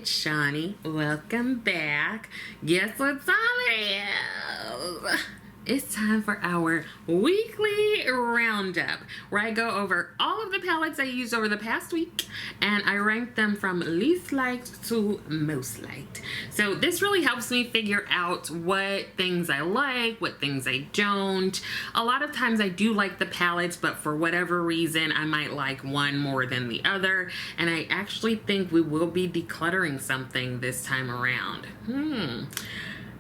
it's Shawnee. Welcome back. Guess what time it is? It's time for our weekly roundup, where I go over all of the palettes I used over the past week and I rank them from least liked to most liked. So this really helps me figure out what things I like, what things I don't. A lot of times I do like the palettes, but for whatever reason I might like one more than the other, and I actually think we will be decluttering something this time around.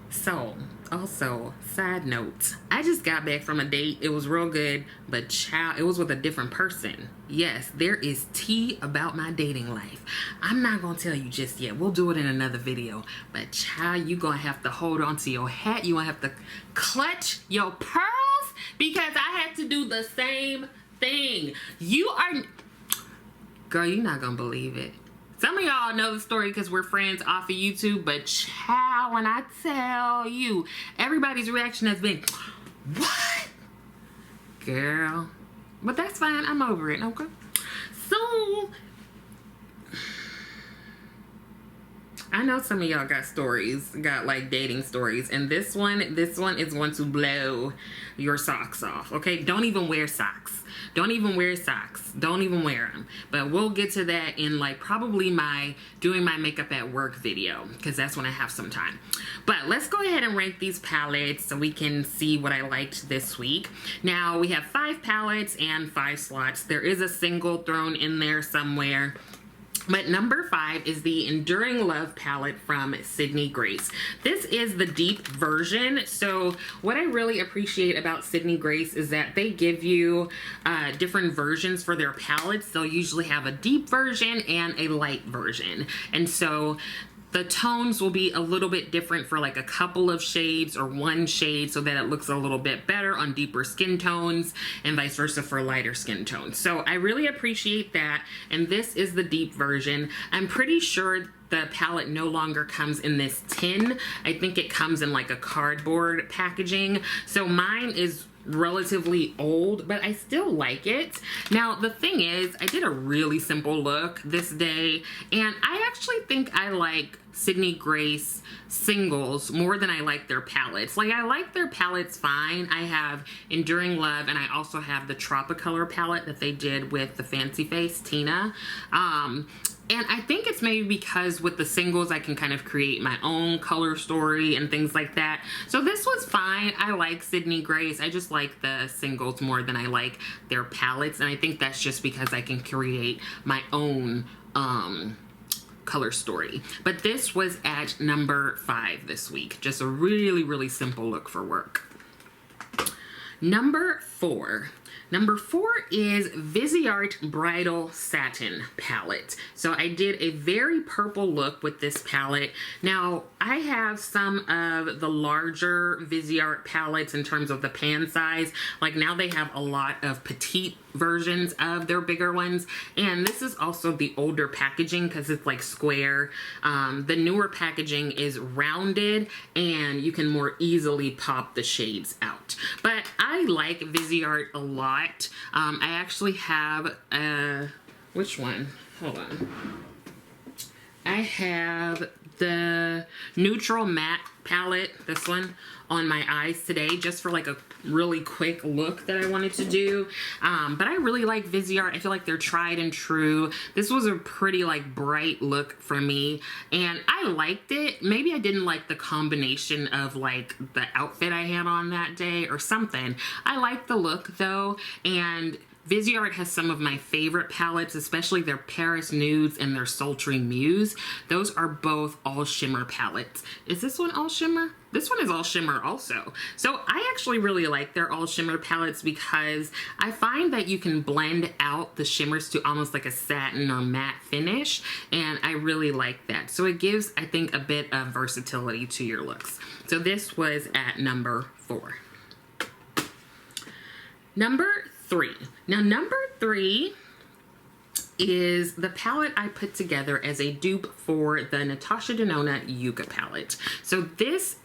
So also, side note, I just got back from a date. It was real good, but child, it was with a different person. Yes, there is tea about my dating life. I'm not gonna tell you just yet. We'll do it in another video. But child, you gonna have to hold on to your hat. You gonna have to clutch your pearls, because I had to do the same thing. Girl, you're not gonna believe it. Some of y'all know the story because we're friends off of YouTube, but child, when I tell you, everybody's reaction has been, what? Girl. But that's fine. I'm over it, okay? So, I know some of y'all got stories, got like dating stories, and this one is going to blow your socks off, okay? Don't even wear socks. Don't even wear socks. Don't even wear them. But we'll get to that in like probably my doing my makeup at work video, because that's when I have some time. But let's go ahead and rank these palettes so we can see what I liked this week. Now we have 5 palettes and 5 slots. There is a single thrown in there somewhere. But number 5 is the Enduring Love palette from Sydney Grace. This is the deep version. So what I really appreciate about Sydney Grace is that they give you different versions for their palettes. They'll usually have a deep version and a light version. And so the tones will be a little bit different for like a couple of shades or one shade, so that it looks a little bit better on deeper skin tones, and vice versa for lighter skin tones. So I really appreciate that, and this is the deep version. I'm pretty sure the palette no longer comes in this tin. I think it comes in like a cardboard packaging. So mine is relatively old, but I still like it. Now the thing is, I did a really simple look this day, and I actually think I like Sydney Grace singles more than I like their palettes. Like, I like their palettes fine. I have Enduring Love, and I also have the Tropicolor palette that they did with the Fancy Face Tina. And I think it's maybe because with the singles I can kind of create my own color story and things like that. So this was fine. I like Sydney Grace. I just like the singles more than I like their palettes. And I think that's just because I can create my own color story. But this was at number 5 this week. Just a really, really simple look for work. Number 4. Number 4 is Viseart Bridal Satin palette. So I did a very purple look with this palette. Now, I have some of the larger Viseart palettes in terms of the pan size. Like, now they have a lot of petite versions of their bigger ones, and this is also the older packaging because it's like square. The newer packaging is rounded and you can more easily pop the shades out. But I like Viseart a lot. I actually have which one? Hold on. I have the Neutral Matte palette, this one, on my eyes today, just for like a really quick look that I wanted to do. But I really like Viseart. I feel like they're tried and true. This was a pretty like bright look for me, and I liked it. Maybe I didn't like the combination of like the outfit I had on that day or something. I like the look though, and Viseart has some of my favorite palettes, especially their Paris Nudes and their Sultry Muse. Those are both all shimmer palettes. Is this one all shimmer? This one is all shimmer also. So I actually really like their all shimmer palettes because I find that you can blend out the shimmers to almost like a satin or matte finish, and I really like that. So it gives, I think, a bit of versatility to your looks. So this was at number 4. Number 3. Now number 3 is the palette I put together as a dupe for the NATASHA DENONA YUCCA palette. So this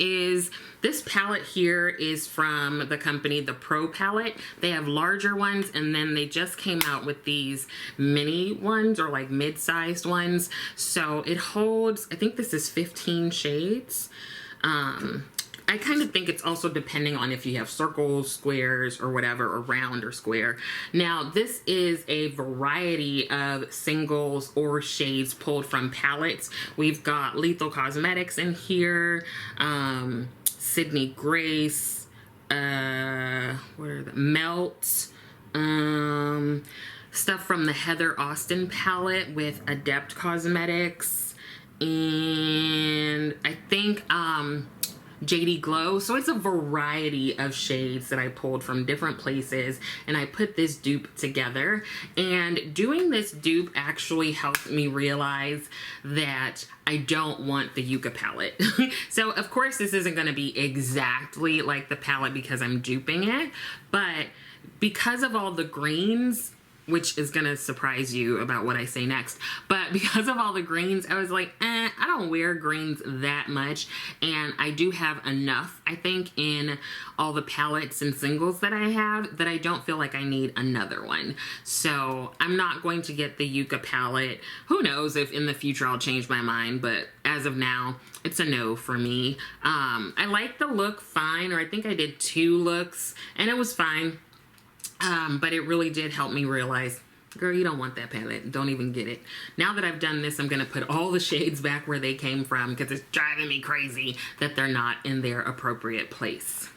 palette here is from the company The Pro palette. They have larger ones, and then they just came out with these mini ones, or like mid-sized ones. So it holds, I think this is 15 shades. I kind of think it's also depending on if you have circles, squares, or whatever, or round or square. Now, this is a variety of singles or shades pulled from palettes. We've got Lethal Cosmetics in here, Sydney Grace, what are the Melt, stuff from the Heather Austin palette with Adept Cosmetics, and I think JD Glow. So it's a variety of shades that I pulled from different places, and I put this dupe together. And doing this dupe actually helped me realize that I don't want the YUCCA palette. So of course this isn't going to be exactly like the palette because I'm duping it, but because of all the greens, which is gonna surprise you about what I say next, but because of all the greens, I was like, I don't wear greens that much, and I do have enough, I think, in all the palettes and singles that I have, that I don't feel like I need another one. So I'm not going to get the YUCCA palette. Who knows if in the future I'll change my mind, but as of now, it's a no for me. I like the look fine, or I think I did 2 looks, and it was fine. But it really did help me realize, girl, you don't want that palette. Don't even get it. Now that I've done this, I'm going to put all the shades back where they came from because it's driving me crazy that they're not in their appropriate place.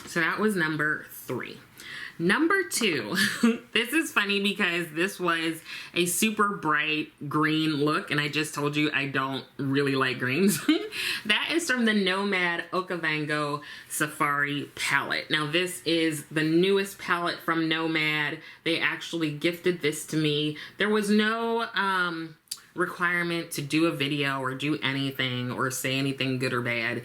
So that was number 3. Number 2, this is funny because this was a super bright green look, and I just told you I don't really like greens. That is from the Nomad OKAVANGO Safari palette. Now this is the newest palette from Nomad. They actually gifted this to me. There was no requirement to do a video or do anything or say anything good or bad,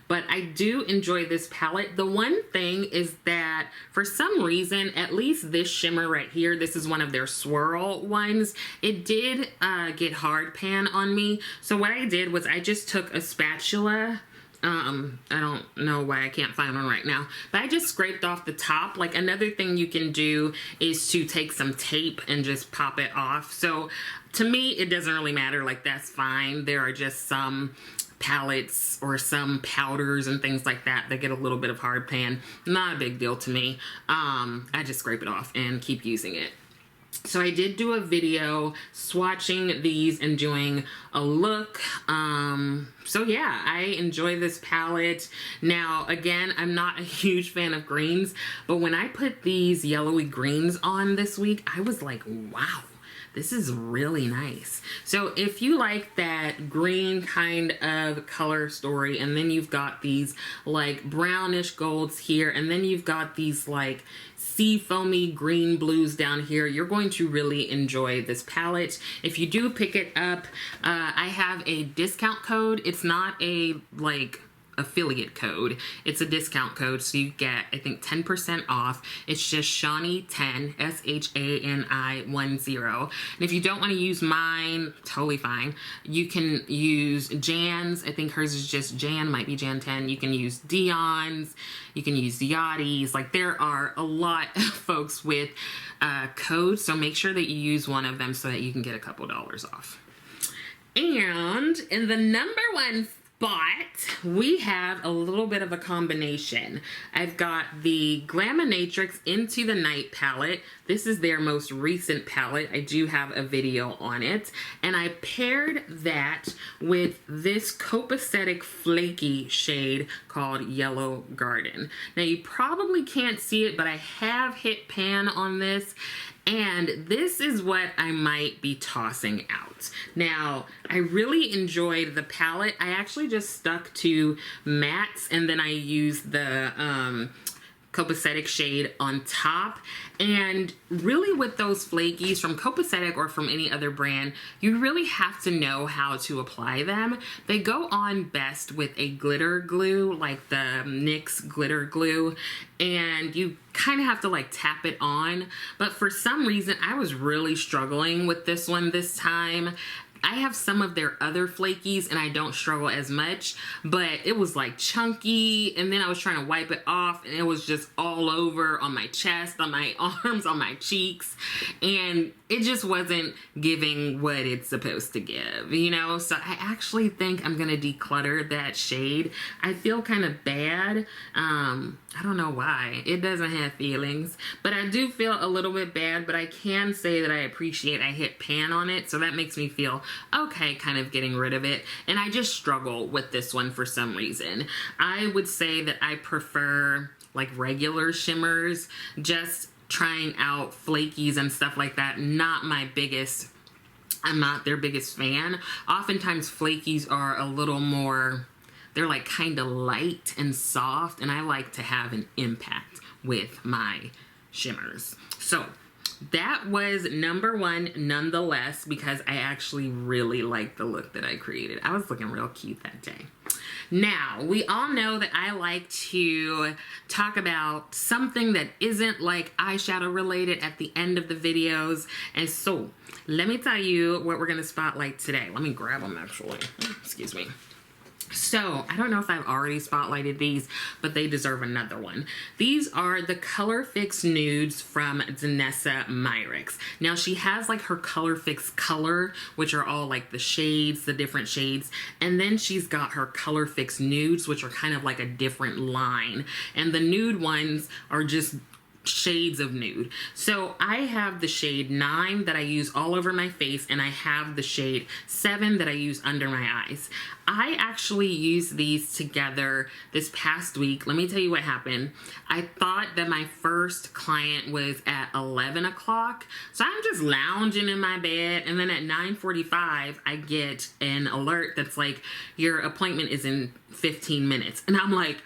but I do enjoy this palette. The one thing is that for some reason, at least this shimmer right here, this is one of their swirl ones, it did get hard pan on me. So what I did was I just took a spatula, I don't know why I can't find one right now, but I just scraped off the top. Like, another thing you can do is to take some tape and just pop it off. So to me, it doesn't really matter. Like, that's fine. There are just some palettes or some powders and things like that that get a little bit of hard pan. Not a big deal to me. I just scrape it off and keep using it. So I did do a video swatching these and doing a look. So yeah, I enjoy this palette. Now, again, I'm not a huge fan of greens, but when I put these yellowy greens on this week, I was like, wow, this is really nice. So if you like that green kind of color story, and then you've got these like brownish golds here, and then you've got these like sea foamy green blues down here, you're going to really enjoy this palette. If you do pick it up, I have a discount code. It's not a like affiliate code, it's a discount code, so you get, I think, 10% off. It's just Shani10, SHANI10. And if you don't want to use mine, totally fine. You can use Jan's. I think hers is just Jan, might be Jan 10. You can use Dion's, you can use Yachty's. Like, there are a lot of folks with codes, so make sure that you use one of them so that you can get a couple dollars off. And in the number 1 spot, we have a little bit of a combination. I've got the Glaminatrix Into the Night palette. This is their most recent palette. I do have a video on it. And I paired that with this copacetic flaky shade called Yellow Garden. Now, you probably can't see it, but I have hit pan on this. And this is what I might be tossing out. Now, I really enjoyed the palette. I actually just stuck to mattes, and then I used the copacetic shade on top. And really with those flakies from Copacetic or from any other brand, you really have to know how to apply them. They go on best with a glitter glue, like the NYX glitter glue, and you kind of have to like tap it on. But for some reason, I was really struggling with this one this time. I have some of their other flakies and I don't struggle as much, but it was like chunky, and then I was trying to wipe it off and it was just all over on my chest, on my arms, on my cheeks, and it just wasn't giving what it's supposed to give, you know? So I actually think I'm gonna declutter that shade. I feel kind of bad. I don't know why. It doesn't have feelings, but I do feel a little bit bad, but I can say that I appreciate I hit pan on it, so that makes me feel okay kind of getting rid of it. And I just struggle with this one for some reason. I would say that I prefer like regular shimmers, just trying out flakies and stuff like that. Not my biggest, I'm not their biggest fan. Oftentimes flakies are a little more, they're like kind of light and soft, and I like to have an impact with my shimmers. So that was number one nonetheless, because I actually really liked the look that I created. I was looking real cute that day. Now, we all know that I like to talk about something that isn't like eyeshadow related at the end of the videos. And so, let me tell you what we're gonna spotlight today. Let me grab them actually. Excuse me. So, I don't know if I've already spotlighted these, but they deserve another one. These are the ColorFix Nudes from Danessa Myricks. Now, she has like her ColorFix Color, which are all like the shades, the different shades. And then she's got her ColorFix Nudes, which are kind of like a different line. And the nude ones are just shades of nude. So I have the shade 9 that I use all over my face, and I have the shade 7 that I use under my eyes. I actually used these together this past week. Let me tell you what happened. I thought that my first client was at 11 o'clock. So I'm just lounging in my bed, and then at 9:45, I get an alert that's like, your appointment is in 15 minutes. And I'm like,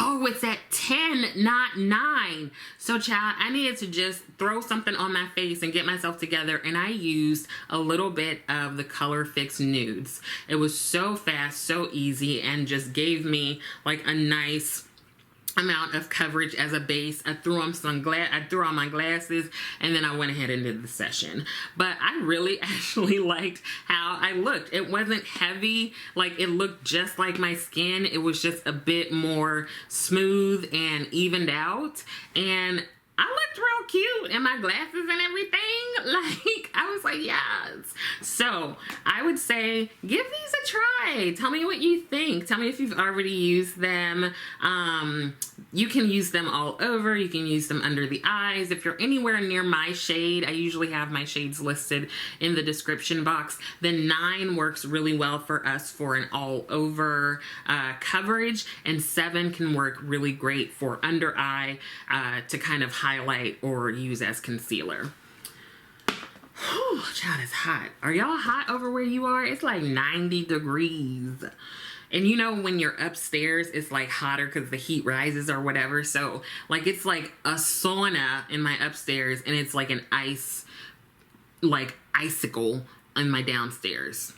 oh, it's at 10, not 9. So child, I needed to just throw something on my face and get myself together, and I used a little bit of the ColorFix Nudes. It was so fast, so easy, and just gave me like a nice amount of coverage as a base. I threw on my glasses, and then I went ahead and did the session. But I really actually liked how I looked. It wasn't heavy, like it looked just like my skin. It was just a bit more smooth and evened out, and I looked real cute in my glasses and everything. Like, I was like, yes. So I would say give these a try. Tell me what you think. Tell me if you've already used them. You can use them all over. You can use them under the eyes. If you're anywhere near my shade, I usually have my shades listed in the description box. Then 9 works really well for us for an all over coverage, and 7 can work really great for under eye to kind of highlight or use as concealer. Whew, child, it's hot. Are y'all hot over where you are? It's like 90 degrees. And you know, when you're upstairs, it's like hotter because the heat rises or whatever. So like, it's like a sauna in my upstairs, and it's like an icicle in my downstairs.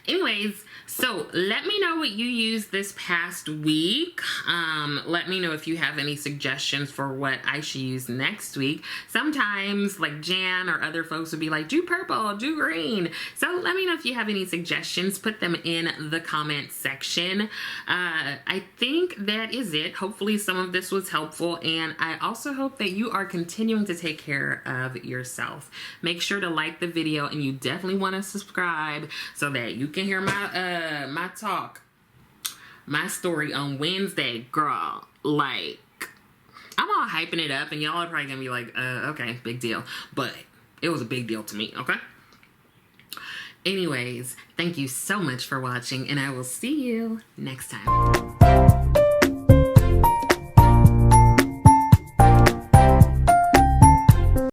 Anyways, so let me know what you used this past week. Let me know if you have any suggestions for what I should use next week. Sometimes like Jan or other folks would be like, do purple, do green. So let me know if you have any suggestions. Put them in the comment section. I think that is it. Hopefully some of this was helpful, and I also hope that you are continuing to take care of yourself. Make sure to like the video, and you definitely want to subscribe so that you can hear my talk, my story on Wednesday, girl. Like, I'm all hyping it up, and y'all are probably gonna be like, okay, big deal. But it was a big deal to me, okay? Anyways, thank you so much for watching, and I will see you next time.